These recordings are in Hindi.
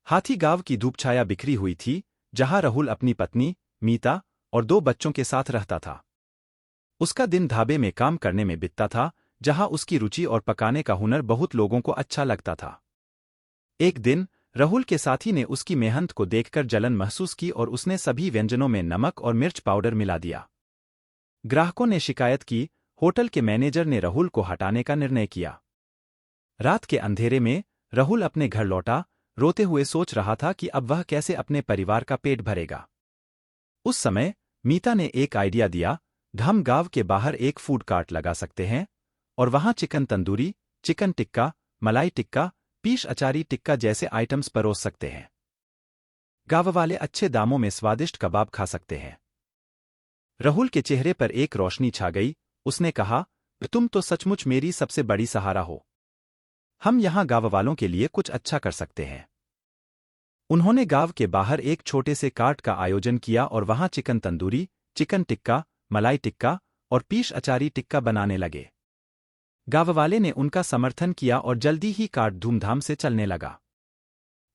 हाथी गांव की धूपछाया बिखरी हुई थी, जहां राहुल अपनी पत्नी, मीता और 2 बच्चों के साथ रहता था। उसका दिन ढाबे में काम करने में बीतता था, जहां उसकी रुचि और पकाने का हुनर बहुत लोगों को अच्छा लगता था। एक दिन, राहुल के साथी ने उसकी मेहनत को देखकर जलन महसूस की और उसने सभी व्यंजनों में नमक और मिर्च पाउडर मिला दिया। ग्राहकों ने शिकायत की, होटल के मैनेजर ने राहुल को हटाने का निर्णय किया। रात के अंधेरे में, राहुल अपने घर लौटा, रोते हुए सोच रहा था कि अब वह कैसे अपने परिवार का पेट भरेगा। उस समय, मीता ने एक आइडिया दिया, हम गांव के बाहर एक फूड कार्ट लगा सकते हैं और वहां चिकन तंदूरी, चिकन टिक्का, मलाई टिक्का, पीश अचारी टिक्का जैसे आइटम्स परोस सकते हैं। गांव वाले अच्छे दामों में स्वादिष्ट कबाब खा सकते हैं। राहुल के चेहरे पर एक रोशनी छा गई, उसने कहा, तुम तो सचमुच मेरी सबसे बड़ी सहारा हो। हम यहां गांव वालों के लिए कुछ अच्छा कर सकते हैं। उन्होंने गांव के बाहर एक छोटे से कार्ट का आयोजन किया और वहां चिकन तंदूरी, चिकन टिक्का, मलाई टिक्का और पीश अचारी टिक्का बनाने लगे। गांव वाले ने उनका समर्थन किया और जल्दी ही कार्ट धूमधाम से चलने लगा।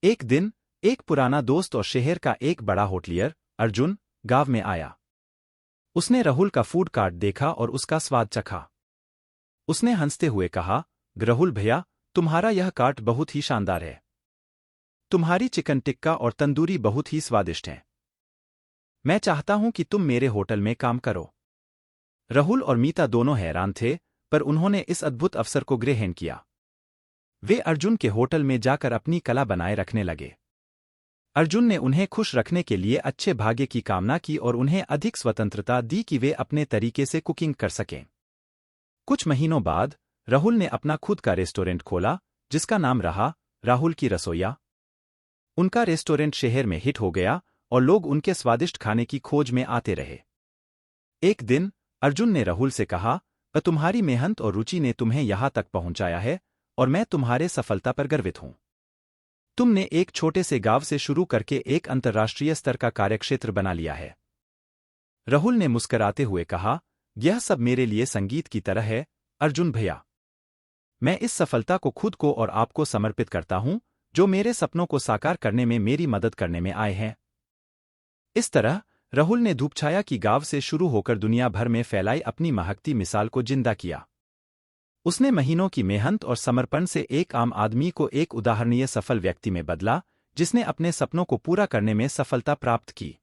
एक दिन, एक पुराना दोस्त और शहर का एक बड़ा होटलियर, अर्जुन, गांव में आया। उसने राहुल का फूड कार्ट देखा और उसका स्वाद चखा। उसने हंसते हुए कहा, राहुल भैया, तुम्हारा यह कार्ट बहुत ही शानदार है। तुम्हारी चिकन टिक्का और तंदूरी बहुत ही स्वादिष्ट हैं। मैं चाहता हूं कि तुम मेरे होटल में काम करो। राहुल और मीता दोनों हैरान थे, पर उन्होंने इस अद्भुत अवसर को ग्रहण किया। वे अर्जुन के होटल में जाकर अपनी कला बनाए रखने लगे। अर्जुन ने उन्हें खुश रखने के लिए अच्छे भाग्य की कामना की और उन्हें अधिक स्वतंत्रता दी कि वे अपने तरीके से कुकिंग कर सकें। कुछ महीनों बाद, राहुल ने अपना खुद का रेस्टोरेंट खोला, जिसका नाम रहा राहुल की रसोइया। उनका रेस्टोरेंट शहर में हिट हो गया और लोग उनके स्वादिष्ट खाने की खोज में आते रहे। एक दिन, अर्जुन ने राहुल से कहा, तुम्हारी मेहनत और रुचि ने तुम्हें यहां तक पहुंचाया है और मैं तुम्हारे सफलता पर गर्वित हूं। तुमने एक छोटे से गांव से शुरू करके एक अंतर्राष्ट्रीय स्तर का कार्यक्षेत्र बना लिया है। राहुल ने मुस्कुराते हुए कहा, यह सब मेरे लिए संगीत की तरह है, अर्जुन भैया। मैं इस सफलता को खुद को और आपको समर्पित करता हूं, जो मेरे सपनों को साकार करने में मेरी मदद करने में आए हैं। इस तरह, राहुल ने धूपछाया की गांव से शुरू होकर दुनिया भर में फैलाई अपनी महकती मिसाल को जिंदा किया। उसने महीनों की मेहनत और समर्पण से एक आम आदमी को एक उदाहरणीय सफल व्यक्ति में बदला, जिसने अपने सपनों को पूरा करने में सफलता प्राप्त की।